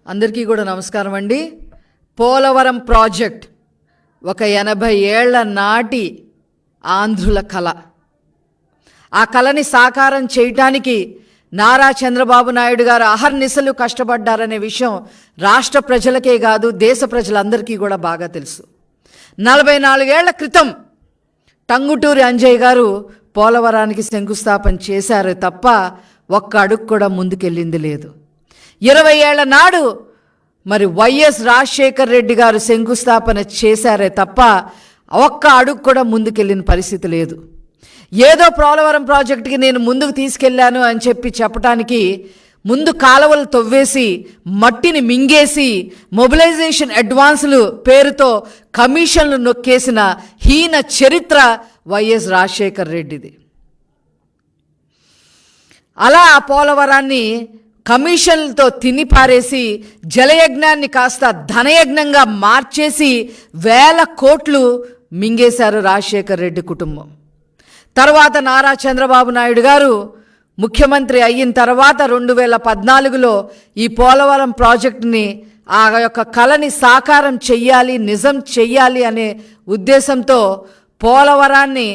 అందరికీ కూడా నమస్కారం అండి. పోలవరం ప్రాజెక్ట్ ఒక 80 ఏళ్ల నాటి ఆంధ్రుల కళ. ఆ కళని సాకారం చేయటానికి నారా చంద్రబాబు నాయుడు గారు అహర్నిశలు కష్టపడ్డారనే విషయం రాష్ట్ర ప్రజలకే కాదు దేశ ప్రజలందరికీ కూడా బాగా తెలుసు. 44 ఏళ్ల క్రితం టంగుటూరి అంజయ్య గారు పోలవరానికి శంకుస్థాపన చేశారు తప్ప ఒక్క అడుగు కూడా ముందుకెళ్ళింది లేదు. 20 ఏళ్ల నాడు మరి వైఎస్ రాజశేఖర్ రెడ్డి గారు శంకుస్థాపన చేశారే తప్ప ఒక్క అడుగు కూడా ముందుకెళ్ళిన పరిస్థితి లేదు. ఏదో పోలవరం ప్రాజెక్టుకి నేను ముందుకు తీసుకెళ్లాను అని చెప్పడానికి ముందు కాలువలు తవ్వేసి మట్టిని మింగేసి మొబిలైజేషన్ అడ్వాన్సులు పేరుతో కమిషన్లు నొక్కేసిన హీన చరిత్ర వైఎస్ రాజశేఖర్ రెడ్డిది. అలా ఆ పోలవరాన్ని కమిషన్లతో తినిపారేసి జలయజ్ఞాన్ని కాస్త ధనయజ్ఞంగా మార్చేసి 1000 కోట్లు మింగేశారు రాజశేఖర్ రెడ్డి కుటుంబం. తర్వాత నారా చంద్రబాబు నాయుడు గారు ముఖ్యమంత్రి అయిన తర్వాత 2014లో ఈ పోలవరం ప్రాజెక్టుని ఆ యొక్క కళని సాకారం చెయ్యాలి, నిజం చెయ్యాలి అనే ఉద్దేశంతో పోలవరాన్ని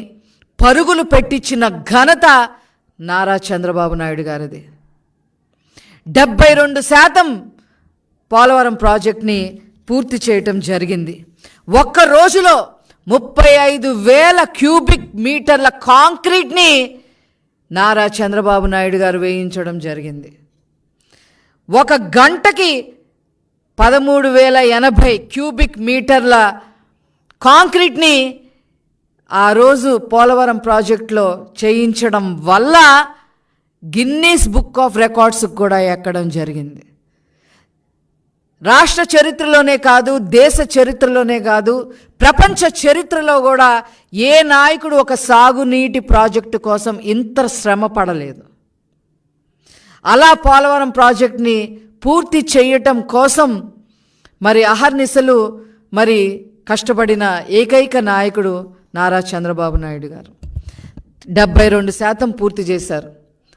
పరుగులు పెట్టించిన ఘనత నారా చంద్రబాబు నాయుడు గారిది. 72% పోలవరం ప్రాజెక్ట్ని పూర్తి చేయటం జరిగింది. ఒక్క రోజులో 35,000 క్యూబిక్ మీటర్ల కాంక్రీట్ని నారా చంద్రబాబు నాయుడు గారు వేయించడం జరిగింది. ఒక గంటకి 13,080 క్యూబిక్ మీటర్ల కాంక్రీట్ని ఆ రోజు పోలవరం ప్రాజెక్టులో చేయించడం వల్ల గిన్నీస్ బుక్ ఆఫ్ రికార్డ్స్కి కూడా ఎక్కడం జరిగింది. రాష్ట్ర చరిత్రలోనే కాదు, దేశ చరిత్రలోనే కాదు, ప్రపంచ చరిత్రలో కూడా ఏ నాయకుడు ఒక సాగునీటి ప్రాజెక్టు కోసం ఇంత శ్రమ పడలేదు. అలా పోలవరం ప్రాజెక్ట్ని పూర్తి చేయటం కోసం మరి అహర్నిశలు మరి కష్టపడిన ఏకైక నాయకుడు నారా చంద్రబాబు నాయుడు గారు. 72% పూర్తి చేశారు.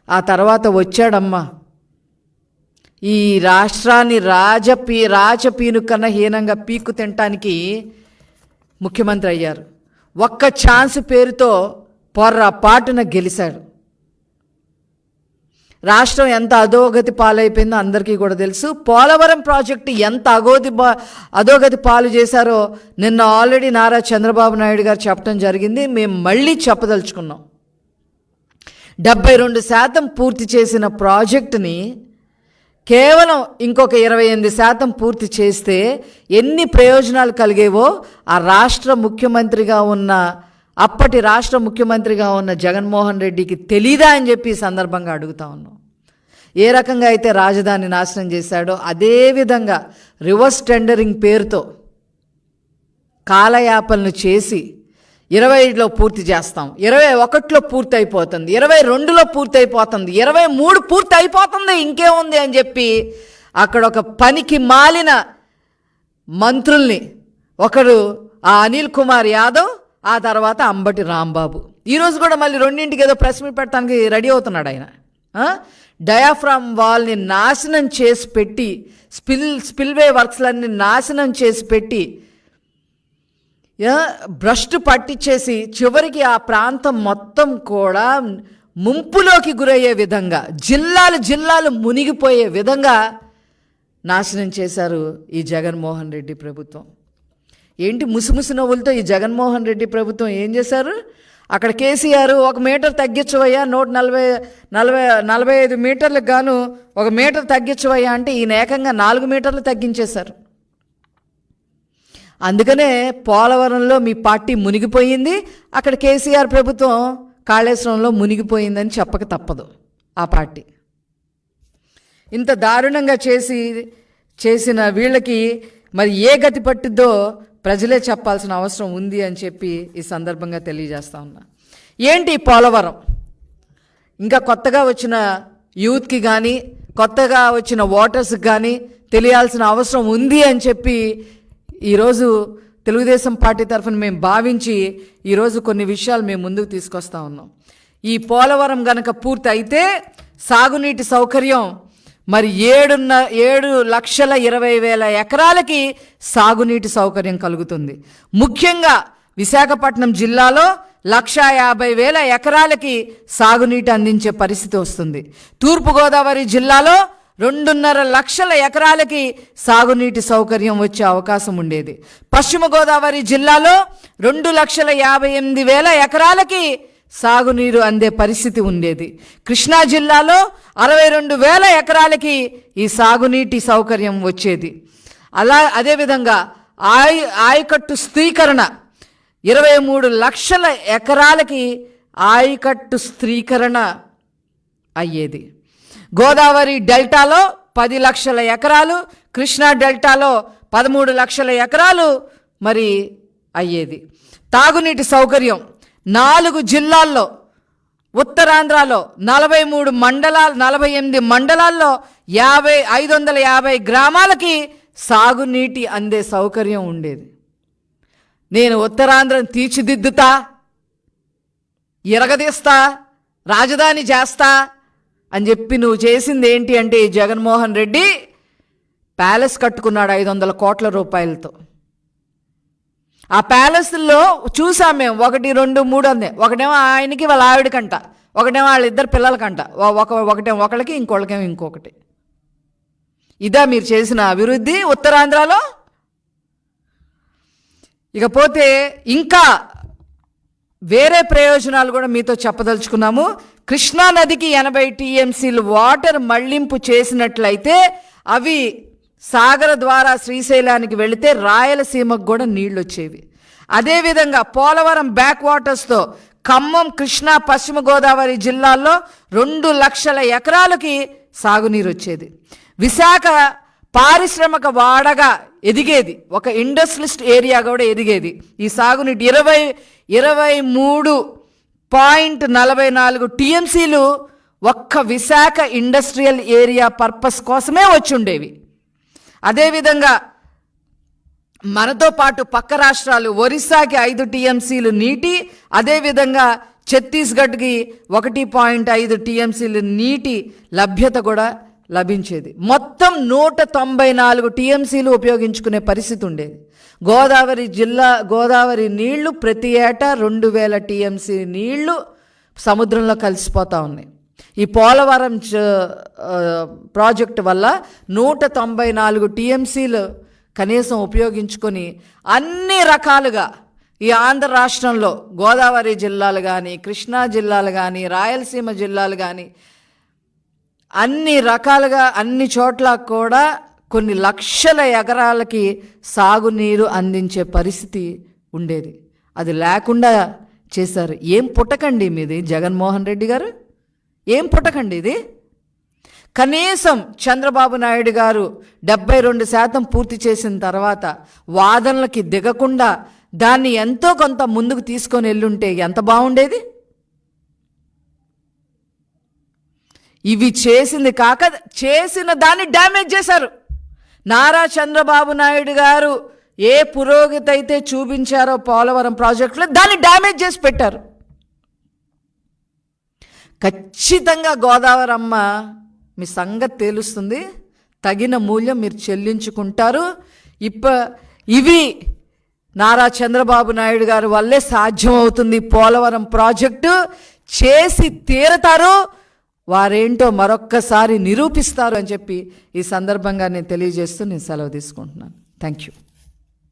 ఆ తర్వాత వచ్చాడమ్మా ఈ రాష్ట్రాన్ని రాజపీను కన్నా హీనంగా పీక్కు తినటానికి ముఖ్యమంత్రి అయ్యారు. ఒక్క ఛాన్స్ పేరుతో పొర్రపాటున గెలిచాడు. రాష్ట్రం ఎంత అధోగతి పాలైపోయిందో అందరికీ కూడా తెలుసు. పోలవరం ప్రాజెక్టు ఎంత అధోగతి పాలు చేశారో నిన్న ఆల్రెడీ నారా చంద్రబాబు నాయుడు గారు చెప్పడం జరిగింది. మేము మళ్ళీ చెప్పదలుచుకున్నాం. 72% పూర్తి చేసిన ప్రాజెక్టుని కేవలం ఇంకొక 28% పూర్తి చేస్తే ఎన్ని ప్రయోజనాలు కలిగేవో ఆ అప్పటి రాష్ట్ర ముఖ్యమంత్రిగా ఉన్న జగన్మోహన్ రెడ్డికి తెలీదా అని చెప్పి ఈ సందర్భంగా అడుగుతా ఉన్నాం. ఏ రకంగా అయితే రాజధాని నాశనం చేశాడో అదేవిధంగా రివర్స్ టెండరింగ్ పేరుతో కాలయాపనలు చేసి 20లో పూర్తి చేస్తాం, 21లో పూర్తి అయిపోతుంది, 22లో పూర్తి అయిపోతుంది, 23 పూర్తి అయిపోతుంది, ఇంకేముంది అని చెప్పి అక్కడ ఒక పనికి మాలిన మంత్రుల్ని, ఒకడు ఆ అనిల్ కుమార్ యాదవ్, ఆ తర్వాత అంబటి రాంబాబు. ఈరోజు కూడా మళ్ళీ 2ంటికి ఏదో ప్రెస్ మీట్ పెట్టడానికి రెడీ అవుతున్నాడు ఆయన. డయాఫ్రామ్ వాల్ని నాశనం చేసి పెట్టి స్పిల్వే వర్క్స్లన్నీ నాశనం చేసి పెట్టి భ్రష్టు పట్టించేసి చివరికి ఆ ప్రాంతం మొత్తం కూడా ముంపులోకి గురయ్యే విధంగా జిల్లాలు మునిగిపోయే విధంగా నాశనం చేశారు ఈ జగన్మోహన్ రెడ్డి ప్రభుత్వం. ఏంటి ముసిముసి నవ్వులతో ఈ జగన్మోహన్ రెడ్డి ప్రభుత్వం ఏం చేశారు? అక్కడ కేసీఆర్ 1 మీటర్ తగ్గించవయ్యా, 145 మీటర్లకు గాను 1 మీటర్ తగ్గించవయ్యా అంటే ఈయన ఏకంగా 4 మీటర్లు తగ్గించేశారు. అందుకనే పోలవరంలో మీ పార్టీ మునిగిపోయింది, అక్కడ కేసీఆర్ ప్రభుత్వం కాళేశ్వరంలో మునిగిపోయిందని చెప్పక తప్పదు. ఆ పార్టీ ఇంత దారుణంగా చేసిన వీళ్ళకి మరి ఏ గతి పట్టుద్దో ప్రజలే చెప్పాల్సిన అవసరం ఉంది అని చెప్పి ఈ సందర్భంగా తెలియజేస్తా ఉన్నా. ఏంటి పోలవరం? ఇంకా కొత్తగా వచ్చిన యూత్కి కానీ కొత్తగా వచ్చిన ఓటర్స్కి కానీ తెలియాల్సిన అవసరం ఉంది అని చెప్పి ఈరోజు తెలుగుదేశం పార్టీ తరఫున మేము భావించి ఈరోజు కొన్ని విషయాలు మేము ముందుకు తీసుకొస్తా ఉన్నాం. ఈ పోలవరం గనక పూర్తి అయితే సాగునీటి సౌకర్యం మరి 7,20,000 ఎకరాలకి సాగునీటి సౌకర్యం కలుగుతుంది. ముఖ్యంగా విశాఖపట్నం జిల్లాలో 1,50,000 ఎకరాలకి సాగునీటి అందించే పరిస్థితి వస్తుంది. తూర్పుగోదావరి జిల్లాలో 2.5 లక్షల ఎకరాలకి సాగునీటి సౌకర్యం వచ్చే అవకాశం ఉండేది. పశ్చిమ గోదావరి జిల్లాలో 2,58,000 ఎకరాలకి సాగునీరు అందే పరిస్థితి ఉండేది. కృష్ణా జిల్లాలో 62,000 ఎకరాలకి ఈ సాగునీటి సౌకర్యం వచ్చేది. అదేవిధంగా ఆయకట్టు స్థిరీకరణ 23 లక్షల ఎకరాలకి ఆయకట్టు స్థిరీకరణ అయ్యేది. గోదావరి డెల్టాలో 10 లక్షల ఎకరాలు, కృష్ణా డెల్టాలో 13 లక్షల ఎకరాలు మరి అయ్యేది. తాగునీటి సౌకర్యం 4 జిల్లాల్లో, ఉత్తరాంధ్రలో 48 మండలాల్లో 550 గ్రామాలకి సాగునీటి అందే సౌకర్యం ఉండేది. నేను ఉత్తరాంధ్రను తీర్చిదిద్దుతా, ఎరగదీస్తా, రాజధాని చేస్తా అని చెప్పి నువ్వు చేసింది ఏంటి అంటే జగన్మోహన్ రెడ్డి ప్యాలెస్ కట్టుకున్నాడు 500 కోట్ల రూపాయలతో. ఆ ప్యాలెస్లో చూసాం మేము 1, 2, 3 అందే. ఒకటేమో ఆయనకి వాళ్ళ ఆవిడకంట, ఒకటేమో వాళ్ళిద్దరు పిల్లలకంట, ఒకటేమో ఒకళ్ళకి, ఇంకొకళ్ళకేమో ఇంకొకటి. ఇదా మీరు చేసిన అభివృద్ధి ఉత్తరాంధ్రలో? ఇకపోతే ఇంకా వేరే ప్రయోజనాలు కూడా మీతో చెప్పదలుచుకున్నాము. కృష్ణా నదికి 80 టీఎంసీలు వాటర్ మళ్లింపు చేసినట్లయితే అవి సాగర ద్వారా శ్రీశైలానికి వెళితే రాయలసీమకు కూడా నీళ్ళు వచ్చేవి. అదేవిధంగా పోలవరం బ్యాక్ వాటర్స్తో ఖమ్మం, కృష్ణా, పశ్చిమ గోదావరి జిల్లాల్లో 2 లక్షల ఎకరాలకి సాగునీరు వచ్చేది. విశాఖ పారిశ్రామిక వాడగా ఎదిగేది, ఒక ఇండస్ట్రియలిస్ట్ ఏరియా కూడా ఎదిగేది. ఈ సాగునీటి 23.44 టీఎంసీలు ఒక్క విశాఖ ఇండస్ట్రియల్ ఏరియా పర్పస్ కోసమే వచ్చి ఉండేవి. అదేవిధంగా మనతో పాటు పక్క రాష్ట్రాలు ఒరిస్సాకి 5 టీఎంసీలు నీటి, అదేవిధంగా ఛత్తీస్గఢ్కి 1.5 టీఎంసీలు నీటి లభ్యత కూడా లభించేది. మొత్తం 194 టీఎంసీలు ఉపయోగించుకునే పరిస్థితి ఉండేది. గోదావరి నీళ్లు ప్రతి ఏటా 2,000 టీఎంసీ నీళ్లు సముద్రంలో కలిసిపోతూ ఉన్నాయి. ఈ పోలవరం ప్రాజెక్టు వల్ల 194 టీఎంసీలు కనీసం ఉపయోగించుకొని అన్ని రకాలుగా ఈ ఆంధ్ర రాష్ట్రంలో గోదావరి జిల్లాలు కానీ, కృష్ణా జిల్లాలు కానీ, రాయలసీమ జిల్లాలు కానీ అన్ని రకాలుగా అన్ని చోట్ల కూడా కొన్ని లక్షల ఎకరాలకి సాగునీరు అందించే పరిస్థితి ఉండేది. అది లేకుండా చేశారు. ఏం పుట్టకండి మీది జగన్మోహన్ రెడ్డి గారు, ఏం పుట్టకండి ఇది. కనీసం చంద్రబాబు నాయుడు గారు 72% పూర్తి చేసిన తర్వాత వాదనలకి దిగకుండా దాన్ని ఎంతో కొంత ముందుకు తీసుకొని వెళ్ళుంటే ఎంత బాగుండేది. ఇవి చేసింది కాక చేసిన దాన్ని డ్యామేజ్ చేశారు. నారా చంద్రబాబు నాయుడు గారు ఏ పురోగతి అయితే చూపించారో పోలవరం ప్రాజెక్టులో దాన్ని డ్యామేజ్ చేసి పెట్టారు. ఖచ్చితంగా గోదావరి అమ్మ మీ సంగతి తేలుస్తుంది, తగిన మూల్యం మీరు చెల్లించుకుంటారు. ఇవి నారా చంద్రబాబు నాయుడు గారి వల్లే సాధ్యమవుతుంది. పోలవరం ప్రాజెక్టు చేసి తీరతారు, వారేంటో మరొక్కసారి నిరూపిస్తారు అని చెప్పి ఈ సందర్భంగా నేను తెలియజేస్తూ నేను సెలవు తీసుకుంటున్నాను. Thank you.